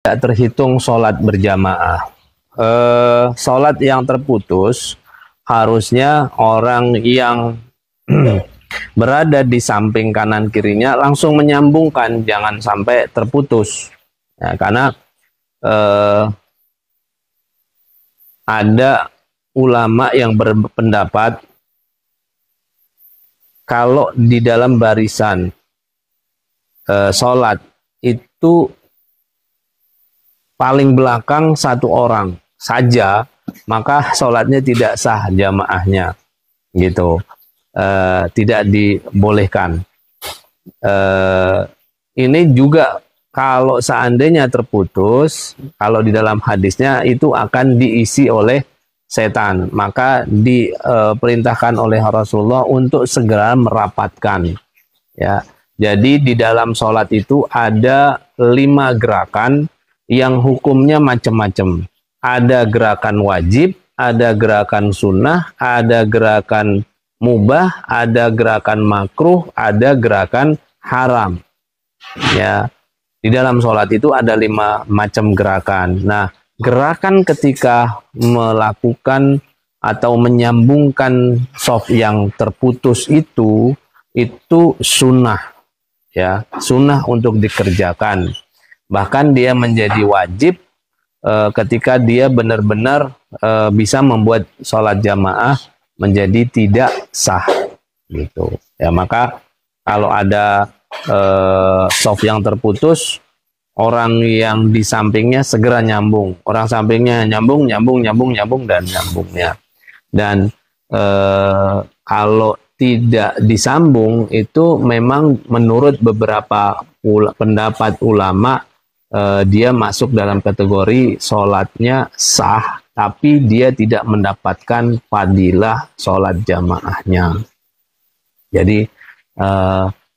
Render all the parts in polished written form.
tidak terhitung sholat berjamaah. Sholat yang terputus harusnya orang yang berada di samping kanan kirinya langsung menyambungkan, jangan sampai terputus. Ya, karena ada ulama yang berpendapat kalau di dalam barisan sholat itu paling belakang satu orang saja, maka sholatnya tidak sah jamaahnya, gitu. Tidak dibolehkan. Ini juga kalau seandainya terputus, kalau di dalam hadisnya itu akan diisi oleh setan, maka diperintahkan oleh Rasulullah untuk segera merapatkan. Ya, jadi di dalam sholat itu ada 5 gerakan yang hukumnya macam-macam. Ada gerakan wajib, ada gerakan sunnah, ada gerakan mubah, ada gerakan makruh, ada gerakan haram. Ya, di dalam sholat itu ada 5 macam gerakan. Nah, gerakan ketika melakukan atau menyambungkan shaf yang terputus itu sunnah, ya, sunnah untuk dikerjakan. Bahkan dia menjadi wajib ketika dia benar-benar bisa membuat sholat jamaah menjadi tidak sah, gitu. Ya, maka kalau ada shaf yang terputus, orang yang di sampingnya segera nyambung. Orang sampingnya nyambung dan nyambungnya. Dan kalau tidak disambung itu memang menurut beberapa pendapat ulama dia masuk dalam kategori sholatnya sah, tapi dia tidak mendapatkan fadilah sholat jamaahnya. Jadi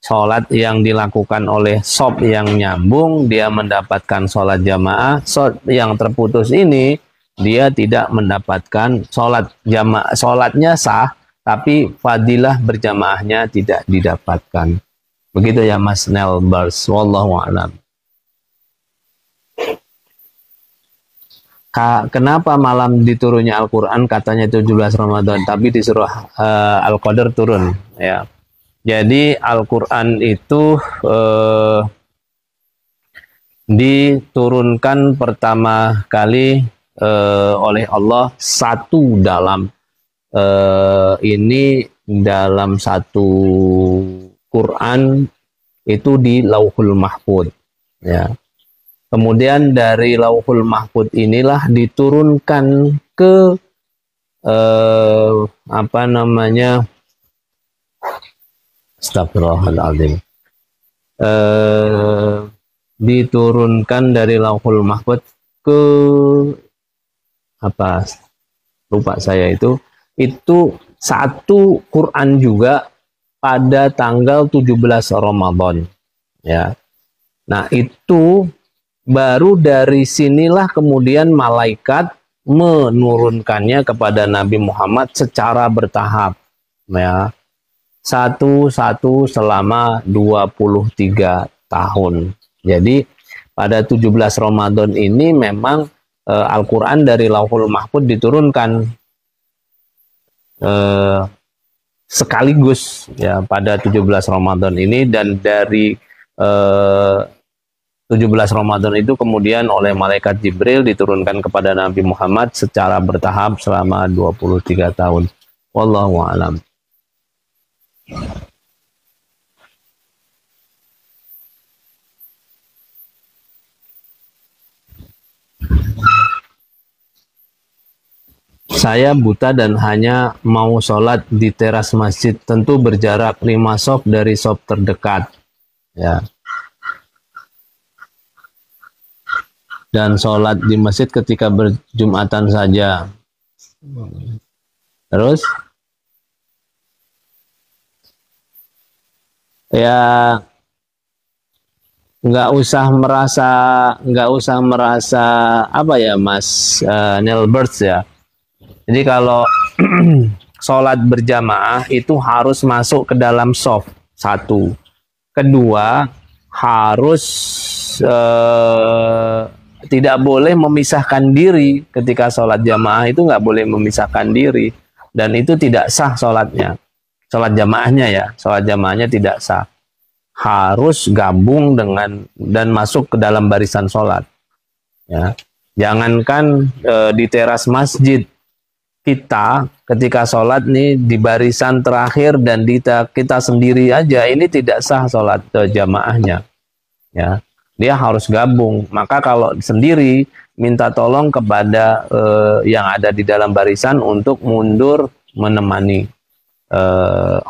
sholat yang dilakukan oleh shaf yang nyambung, dia mendapatkan sholat jamaah. Shaf yang terputus ini, dia tidak mendapatkan sholat jamaah. Sholatnya sah, tapi fadilah berjamaahnya tidak didapatkan. Begitu ya Mas Nelbers. Wallahu a'lam. Kenapa malam diturunnya Al-Quran katanya 17 Ramadan, tapi di surah Al-Qadr turun, ya. Jadi Al-Quran itu diturunkan pertama kali oleh Allah satu dalam dalam satu Quran itu di Lauhul Mahfud, ya. Kemudian dari Lauhul Mahfud inilah diturunkan ke Astagfirullahaladzim. Diturunkan dari Lauhul Mahfud ke lupa saya itu satu Quran juga pada tanggal 17 Ramadan, ya. Nah, itu baru dari sinilah kemudian malaikat menurunkannya kepada Nabi Muhammad secara bertahap, ya. Satu-satu selama 23 tahun. Jadi pada 17 Ramadan ini memang Al-Quran dari Lauhul Mahfud diturunkan sekaligus, ya, pada 17 Ramadan ini. Dan dari 17 Ramadan itu kemudian oleh malaikat Jibril diturunkan kepada Nabi Muhammad secara bertahap selama 23 tahun. Wallahu a'lam. Saya buta dan hanya mau sholat di teras masjid, tentu berjarak 5 shaf dari shaf terdekat, ya. Dan sholat di masjid ketika berjumatan saja. Terus ya nggak usah merasa apa ya Mas Nelbert, ya. Jadi kalau sholat berjamaah itu harus masuk ke dalam shaf, satu. Kedua, harus tidak boleh memisahkan diri ketika sholat jamaah, itu nggak boleh memisahkan diri, dan itu tidak sah sholatnya, sholat jamaahnya ya, sholat jamaahnya tidak sah, harus gabung dengan dan masuk ke dalam barisan sholat ya. Jangankan di teras masjid, kita ketika sholat nih di barisan terakhir dan kita sendiri aja ini tidak sah sholat jamaahnya ya, dia harus gabung. Maka kalau sendiri minta tolong kepada yang ada di dalam barisan untuk mundur menemani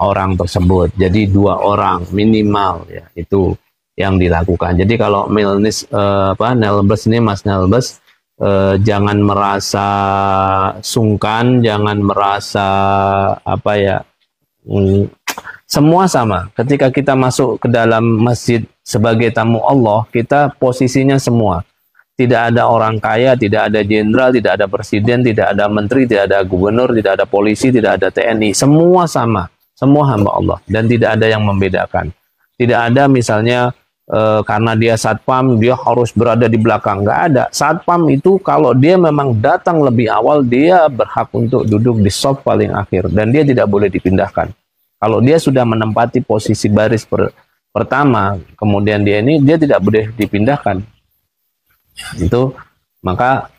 orang tersebut. Jadi 2 orang minimal ya, itu yang dilakukan. Jadi kalau Nelbes ini, Mas Nelbes, jangan merasa sungkan, jangan merasa semua sama. Ketika kita masuk ke dalam masjid sebagai tamu Allah, kita posisinya semua. Tidak ada orang kaya, tidak ada jenderal, tidak ada presiden, tidak ada menteri, tidak ada gubernur, tidak ada polisi, tidak ada TNI. Semua sama, semua hamba Allah. Dan tidak ada yang membedakan. Tidak ada misalnya karena dia satpam, dia harus berada di belakang. Nggak ada. Satpam itu kalau dia memang datang lebih awal, dia berhak untuk duduk di shop paling akhir. Dan dia tidak boleh dipindahkan. Kalau dia sudah menempati posisi baris pertama, kemudian dia tidak boleh dipindahkan. Itu maka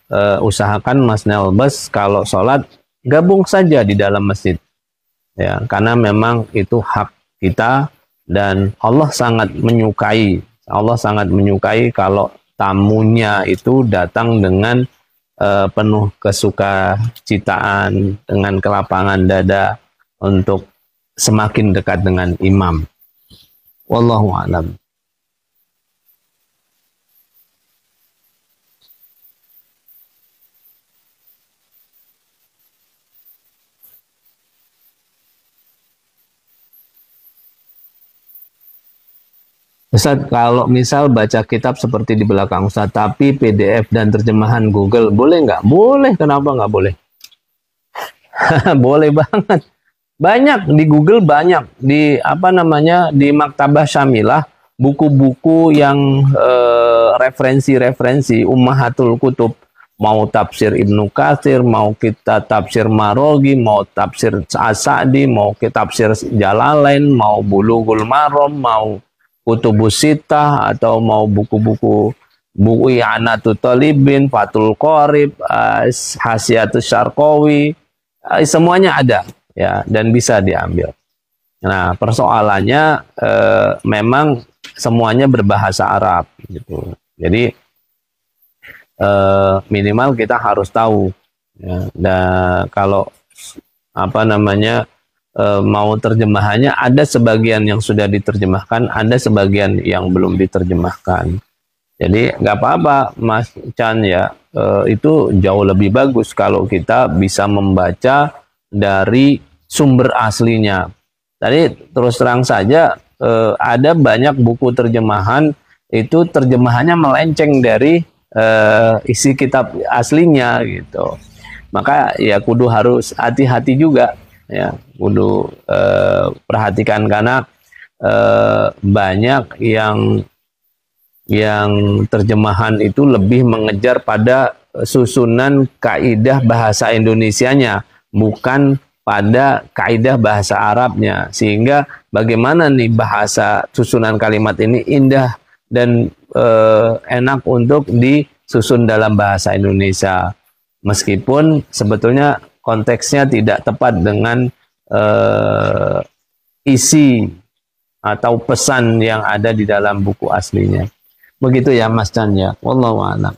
usahakan Mas Nelbes kalau sholat gabung saja di dalam masjid ya, karena memang itu hak kita dan Allah sangat menyukai kalau tamunya itu datang dengan penuh kesukacitaan, dengan kelapangan dada untuk semakin dekat dengan imam. Wallahu a'lam. Ustaz, kalau misal baca kitab seperti di belakang Ustaz, tapi PDF dan terjemahan Google, boleh nggak? Boleh, kenapa nggak boleh? Boleh banget. Banyak di Google, banyak di di Maktabah Syamilah, buku-buku yang referensi-referensi Ummahatul Kutub, mau tafsir Ibnu Katsir, mau kita tafsir Marogi, mau tafsir As-Sa'di, mau kita tafsir Jalalain, mau Bulughul Maram, mau Kutubus Sittah, atau mau buku-buku I'anatul Talibin, Fathul Qorib, Hasyiatus Syarqawi, semuanya ada ya, dan bisa diambil. Nah, persoalannya memang semuanya berbahasa Arab gitu. Jadi minimal kita harus tahu ya. Dan kalau mau terjemahannya, ada sebagian yang sudah diterjemahkan, ada sebagian yang belum diterjemahkan. Jadi nggak apa-apa Mas Chan ya, itu jauh lebih bagus kalau kita bisa membaca dari sumber aslinya. Tadi terus terang saja ada banyak buku terjemahan itu terjemahannya melenceng dari isi kitab aslinya gitu. Maka ya kudu harus hati-hati juga ya, kudu perhatikan karena banyak yang terjemahan itu lebih mengejar pada susunan kaidah bahasa Indonesianya, bukan pada kaidah bahasa Arabnya, sehingga bagaimana nih bahasa susunan kalimat ini indah dan enak untuk disusun dalam bahasa Indonesia, meskipun sebetulnya konteksnya tidak tepat dengan isi atau pesan yang ada di dalam buku aslinya. Begitu ya Mas Chan ya. Wallahu a'lam.